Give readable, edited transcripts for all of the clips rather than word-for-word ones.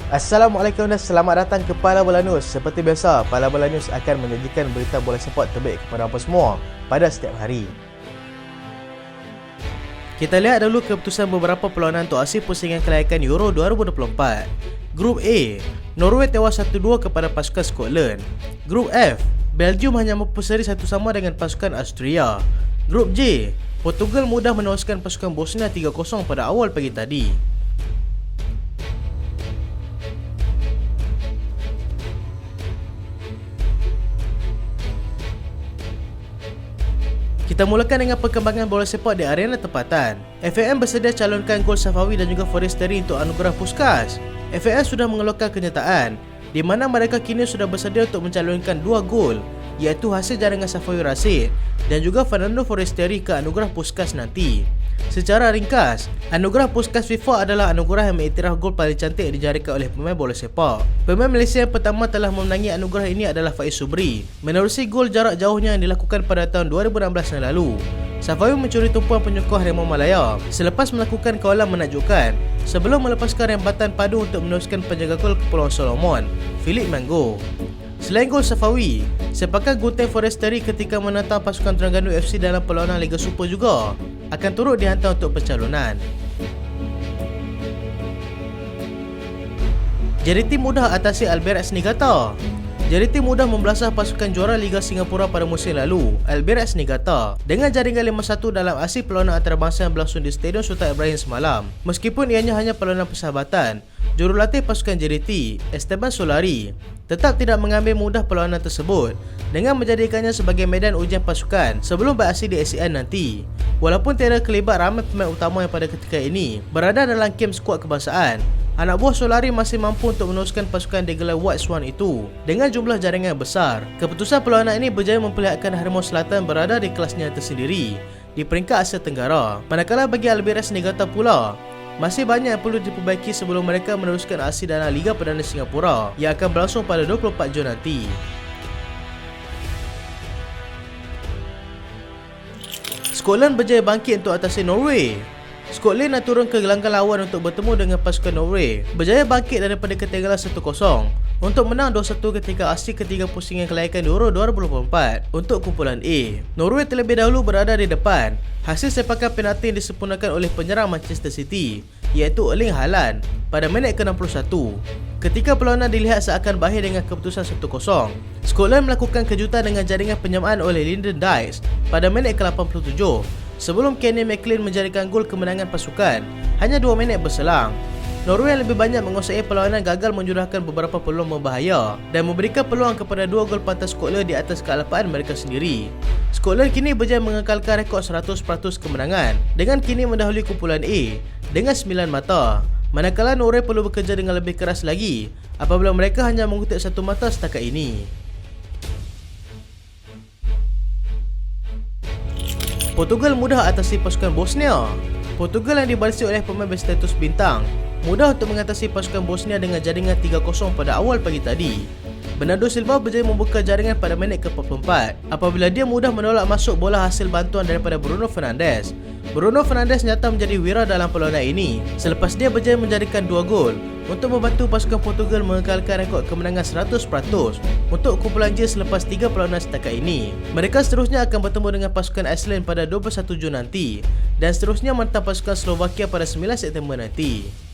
Assalamualaikum dan selamat datang ke Pala Bola News. Seperti biasa, Pala Bola News akan menyajikan berita bola sepak terbaik kepada anda semua pada setiap hari. Kita lihat dulu keputusan beberapa perlawanan untuk aksi pusingan kelayakan Euro 2024. Grup A, Norway tewas 1-2 kepada pasukan Scotland. Grup F, Belgium hanya mampu seri 1 sama dengan pasukan Austria. Grup J, Portugal mudah menewaskan pasukan Bosnia 3-0 pada awal pagi tadi. Kita mulakan dengan perkembangan bola sepak di arena tempatan. FAM bersedia calonkan gol Safawi dan juga Forestieri untuk anugerah Puskas. FAM sudah mengeluarkan kenyataan di mana mereka kini sudah bersedia untuk mencalonkan 2 gol, iaitu hasil jaringan Safawi Rashid dan juga Fernando Forestieri ke anugerah Puskas nanti. Secara ringkas, anugerah Puskas FIFA adalah anugerah yang mengiktiraf gol paling cantik yang dijaringkan oleh pemain bola sepak. Pemain Malaysia yang pertama telah memenangi anugerah ini adalah Faiz Subri, menerusi gol jarak jauhnya yang dilakukan pada tahun 2016 yang lalu. Safawi mencuri tumpuan penyokong Harimau Malaya selepas melakukan kawalan menakjubkan sebelum melepaskan rembatan padu untuk meneruskan penjaga gol Kepulauan Solomon, Philip Mango. Selain gol Safawi, sepakat gunting Forestieri ketika menentang pasukan Terengganu FC dalam perlawanan Liga Super juga akan turut dihantar untuk pencalonan. JDT mudah atasi Albirex Niigata. JDT mudah membelasah pasukan juara Liga Singapura pada musim lalu, Albirex Niigata, dengan jaringan 5-1 dalam aksi perlawanan antarabangsa yang berlangsung di Stadium Sultan Ibrahim semalam. Meskipun ianya hanya perlawanan persahabatan, jurulatih pasukan JDT, Esteban Solari, tetap tidak mengambil mudah perlawanan tersebut dengan menjadikannya sebagai medan ujian pasukan sebelum beraksi di ASEAN nanti. Walaupun tiada kelibat ramai pemain utama yang pada ketika ini berada dalam kem skuad kebangsaan, anak buah Solari masih mampu untuk meneruskan pasukan digelar White Swan itu dengan jumlah jaringan besar. Keputusan perlawanan ini berjaya memperlihatkan Harimau Selatan berada di kelasnya tersendiri di peringkat Asia Tenggara. Manakala bagi Albirex Niigata pula, masih banyak yang perlu diperbaiki sebelum mereka meneruskan aksi dalam Liga Perdana Singapura yang akan berlangsung pada 24 Jun nanti. Scotland berjaya bangkit untuk atasi Norway. Scotland nak turun ke gelanggang lawan untuk bertemu dengan pasukan Norway, berjaya bangkit daripada ketinggalan 1-0 untuk menang 2-1 ketika aksi ketiga pusingan kelayakan Euro 2024 untuk kumpulan A. Norway terlebih dahulu berada di depan hasil sepakan penalti yang disempurnakan oleh penyerang Manchester City, iaitu Erling Haaland pada minit ke-61. Ketika perlawanan dilihat seakan berakhir dengan keputusan 1-0, Scotland melakukan kejutan dengan jaringan penyamaan oleh Lyndon Dykes pada minit ke-87 sebelum Kenny McLean menjadikan gol kemenangan pasukan hanya 2 minit berselang. Norway yang lebih banyak menguasai perlawanan gagal menjurahkan beberapa peluang berbahaya dan memberikan peluang kepada 2 gol pantas Scotland di atas kealpaan mereka sendiri. Scotland kini berjaya mengekalkan rekod 100% kemenangan dengan kini mendahului kumpulan A dengan 9 mata. Manakala Norway perlu bekerja dengan lebih keras lagi apabila mereka hanya mengutip 1 mata setakat ini. Portugal mudah atasi pasukan Bosnia. Portugal yang dibalisi oleh pemain berstatus bintang mudah untuk mengatasi pasukan Bosnia dengan jaringan 3-0 pada awal pagi tadi. Bernardo Silva berjaya membuka jaringan pada minit ke-44 apabila dia mudah menolak masuk bola hasil bantuan daripada Bruno Fernandes. Bruno Fernandes nyata menjadi wira dalam perlawanan ini selepas dia berjaya menjadikan 2 gol untuk membantu pasukan Portugal mengekalkan rekod kemenangan 100% untuk kumpulan J selepas 3 perlawanan setakat ini. Mereka seterusnya akan bertemu dengan pasukan Iceland pada 21 Jun nanti dan seterusnya menentang pasukan Slovakia pada 9 September nanti.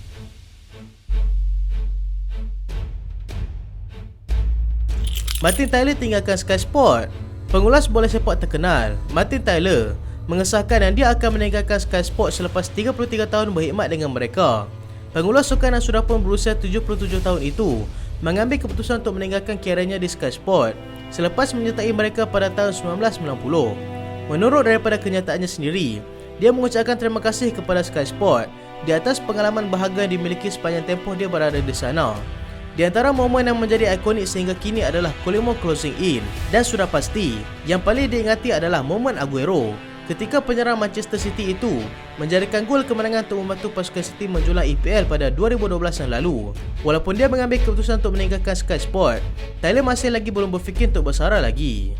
Martin Tyler tinggalkan Sky Sport. Pengulas bola sepak terkenal, Martin Tyler, mengesahkan yang dia akan meninggalkan Sky Sport selepas 33 tahun berkhidmat dengan mereka. Pengulas sukan yang sudah pun berusia 77 tahun itu mengambil keputusan untuk meninggalkan kerjanya di Sky Sport selepas menyertai mereka pada tahun 1990. Menurut daripada kenyataannya sendiri, dia mengucapkan terima kasih kepada Sky Sport di atas pengalaman bahagia yang dimiliki sepanjang tempoh dia berada di sana. Di antara momen yang menjadi ikonik sehingga kini adalah Collymore closing in, dan sudah pasti yang paling diingati adalah momen Aguero ketika penyerang Manchester City itu menjadikan gol kemenangan untuk membantu pasukan City menjulang EPL pada 2012 yang lalu. Walaupun dia mengambil keputusan untuk meninggalkan Sky Sport, Tyler masih lagi belum berfikir untuk bersara lagi.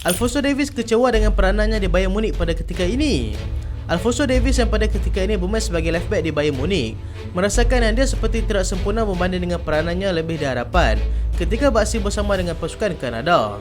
Alphonso Davies kecewa dengan peranannya di Bayern Munich pada ketika ini. Alphonso Davies yang pada ketika ini bermain sebagai left back di Bayern Munich merasakan yang dia seperti tidak sempurna berbanding dengan peranannya lebih dari harapan ketika beraksi bersama dengan pasukan Kanada.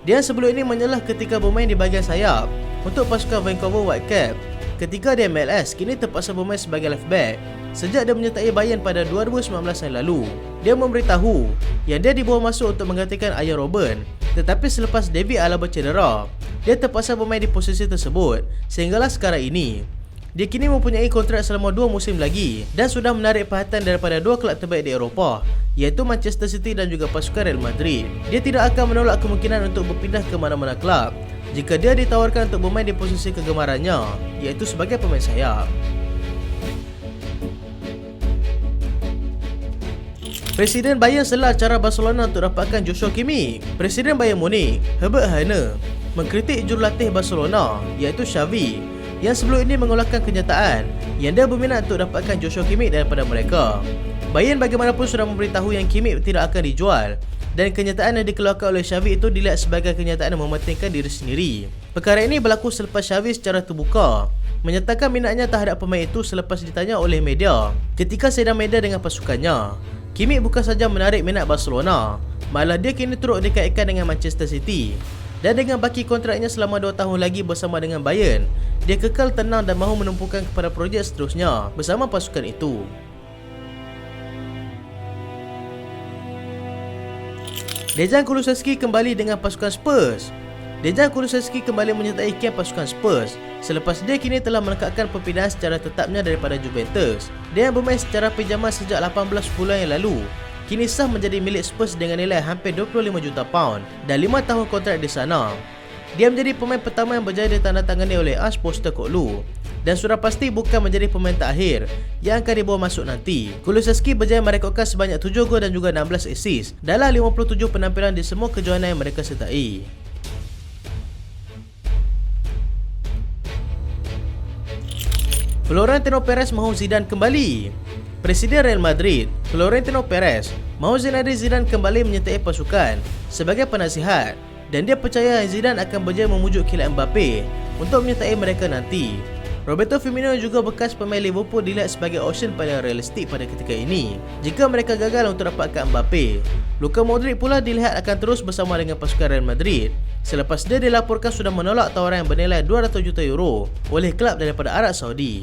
Dia sebelum ini menyelah ketika bermain di bahagian sayap untuk pasukan Vancouver Whitecaps. Ketika di MLS, kini terpaksa bermain sebagai left back sejak dia menyertai Bayern pada 2019 yang lalu. Dia memberitahu yang dia dibawa masuk untuk menggantikan Arjen Robben, tetapi selepas David Alaba cedera, dia terpaksa bermain di posisi tersebut sehinggalah sekarang ini. Dia kini mempunyai kontrak selama 2 musim lagi dan sudah menarik perhatian daripada 2 kelab terbaik di Eropah, iaitu Manchester City dan juga pasukan Real Madrid. Dia tidak akan menolak kemungkinan untuk berpindah ke mana-mana kelab jika dia ditawarkan untuk bermain di posisi kegemarannya, iaitu sebagai pemain sayap. Presiden Bayern selar cara Barcelona untuk dapatkan Joshua Kimmich. Presiden Bayern Munich, Herbert Hainer, mengkritik jurulatih Barcelona, iaitu Xavi, yang sebelum ini mengeluarkan kenyataan yang dia berminat untuk dapatkan Joshua Kimmich daripada mereka. Bayern bagaimanapun sudah memberitahu yang Kimmich tidak akan dijual, dan kenyataan yang dikeluarkan oleh Xavi itu dilihat sebagai kenyataan yang mementingkan diri sendiri. Perkara ini berlaku selepas Xavi secara terbuka menyatakan minatnya terhadap pemain itu selepas ditanya oleh media ketika sedang media dengan pasukannya. Kimmich bukan saja menarik minat Barcelona, malah dia kini turut dikaitkan dengan Manchester City. Dan dengan baki kontraknya selama 2 tahun lagi bersama dengan Bayern, dia kekal tenang dan mahu menumpukan kepada projek seterusnya bersama pasukan itu. Dejan Kulusevski kembali dengan pasukan Spurs. Dejan Kulusevski kembali menyertai kamp pasukan Spurs selepas dia kini telah melengkapkan perpindahan secara tetapnya daripada Juventus. Dia yang bermain secara pinjaman sejak 18 bulan yang lalu kini sah menjadi milik Spurs dengan nilai hampir 25 juta pound dan 5 tahun kontrak di sana. Dia menjadi pemain pertama yang berjaya ditandatangani oleh Ange Postecoglou dan sudah pasti bukan menjadi pemain terakhir yang akan dibawa masuk nanti. Kulusevski berjaya merekodkan sebanyak 7 gol dan juga 16 assist dalam 57 penampilan di semua kejohanan yang mereka sertai. Florentino Perez mahu Zidane kembali. Presiden Real Madrid, Florentino Perez, mahu Zinedine Zidane kembali menyertai pasukan sebagai penasihat dan dia percaya Zidane akan berjaya memujuk Kylian Mbappe untuk menyertai mereka nanti. Roberto Firmino juga bekas pemain Liverpool dilihat sebagai option paling realistik pada ketika ini jika mereka gagal untuk dapatkan Mbappe. Luka Modric pula dilihat akan terus bersama dengan pasukan Real Madrid selepas dia dilaporkan sudah menolak tawaran yang bernilai 200 juta euro oleh kelab daripada Arab Saudi.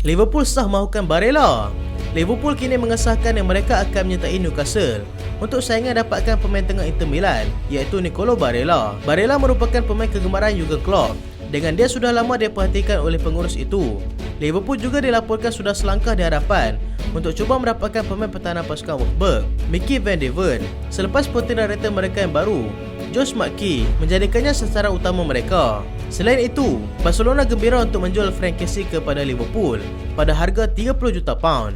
Liverpool sah mahukan Barella. Liverpool kini mengesahkan yang mereka akan menyertai Newcastle untuk saingan dapatkan pemain tengah Inter Milan, iaitu Nicolo Barella. Barella merupakan pemain kegemaran Jurgen Klopp. Dengan dia sudah lama diperhatikan oleh pengurus itu. Liverpool juga dilaporkan sudah selangkah di hadapan untuk cuba mendapatkan pemain pertahanan pasukan Wolfsburg, Mickey van de Ven, selepas sporting director mereka yang baru, Josh McKay, menjadikannya sasaran utama mereka. Selain itu, Barcelona gembira untuk menjual Frank Kessie kepada Liverpool pada harga 30 juta pound.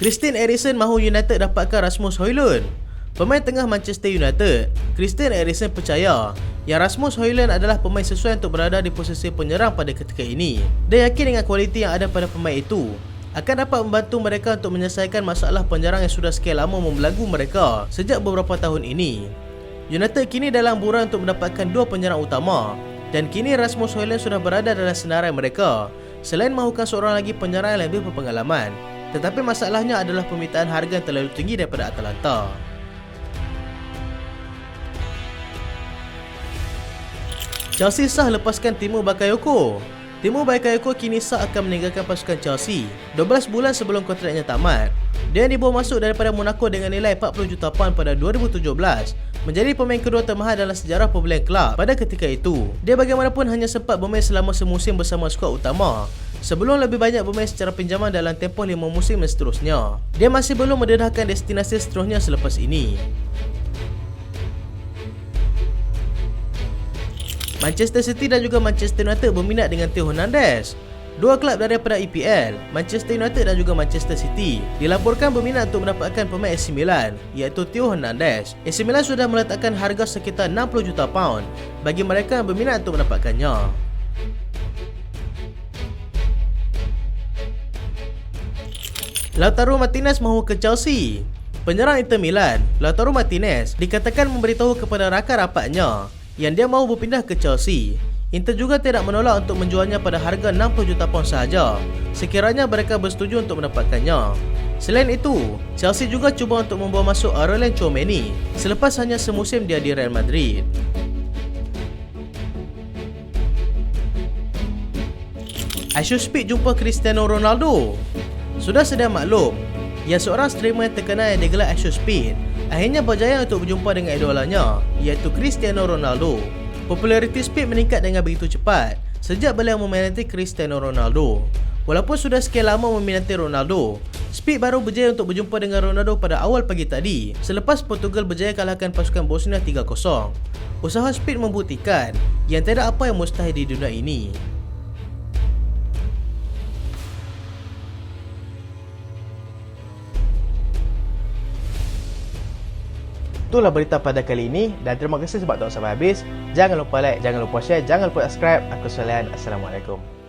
Christian Eriksen mahu United dapatkan Rasmus Højlund. Pemain tengah Manchester United, Christian Eriksen percaya yang Rasmus Højlund adalah pemain sesuai untuk berada di posisi penyerang pada ketika ini. Dia yakin dengan kualiti yang ada pada pemain itu akan dapat membantu mereka untuk menyelesaikan masalah penyerang yang sudah sekian lama membelagu mereka sejak beberapa tahun ini. United kini dalam buruan untuk mendapatkan 2 penyerang utama dan kini Rasmus Højlund sudah berada dalam senarai mereka selain mahukan seorang lagi penyerang yang lebih berpengalaman. Tetapi masalahnya adalah permintaan harga yang terlalu tinggi daripada Atalanta. Chelsea sah lepaskan Timo Bakayoko. Timo Bakayoko kini sah akan meninggalkan pasukan Chelsea 12 bulan sebelum kontraknya tamat. Dia dibawa masuk daripada Monaco dengan nilai 40 juta pound pada 2017, menjadi pemain kedua termahal dalam sejarah pembelian kelab pada ketika itu. Dia bagaimanapun hanya sempat bermain selama semusim bersama skuad utama sebelum lebih banyak bermain secara pinjaman dalam tempoh 5 musim dan seterusnya. Dia masih belum mendedahkan destinasi seterusnya selepas ini. Manchester City dan juga Manchester United berminat dengan Theo Hernandez. 2 kelab daripada EPL, Manchester United dan juga Manchester City, dilaporkan berminat untuk mendapatkan pemain AC Milan, iaitu Theo Hernandez. AC Milan sudah meletakkan harga sekitar 60 juta pound bagi mereka yang berminat untuk mendapatkannya. Lautaro Martinez mahu ke Chelsea. Penyerang Inter Milan, Lautaro Martinez, dikatakan memberitahu kepada rakan rapatnya yang dia mahu berpindah ke Chelsea. Inter juga tidak menolak untuk menjualnya pada harga 60 juta pound sahaja sekiranya mereka bersetuju untuk mendapatkannya. Selain itu, Chelsea juga cuba untuk membawa masuk Aurelien Tchouameni selepas hanya semusim dia di Real Madrid. iShowSpeed jumpa Cristiano Ronaldo. Sudah sedia maklum yang seorang streamer yang terkenal yang digelar iShowSpeed akhirnya berjaya untuk berjumpa dengan idolanya, iaitu Cristiano Ronaldo. Populariti Speed meningkat dengan begitu cepat sejak beliau meminati Cristiano Ronaldo. Walaupun sudah sekian lama meminati Ronaldo, Speed baru berjaya untuk berjumpa dengan Ronaldo pada awal pagi tadi selepas Portugal berjaya kalahkan pasukan Bosnia 3-0. Usaha Speed membuktikan yang tidak apa yang mustahil di dunia ini. Itulah berita pada kali ini dan terima kasih sebab tonton sampai habis. Jangan lupa like, jangan lupa share, jangan lupa subscribe. Aku Solian. Assalamualaikum.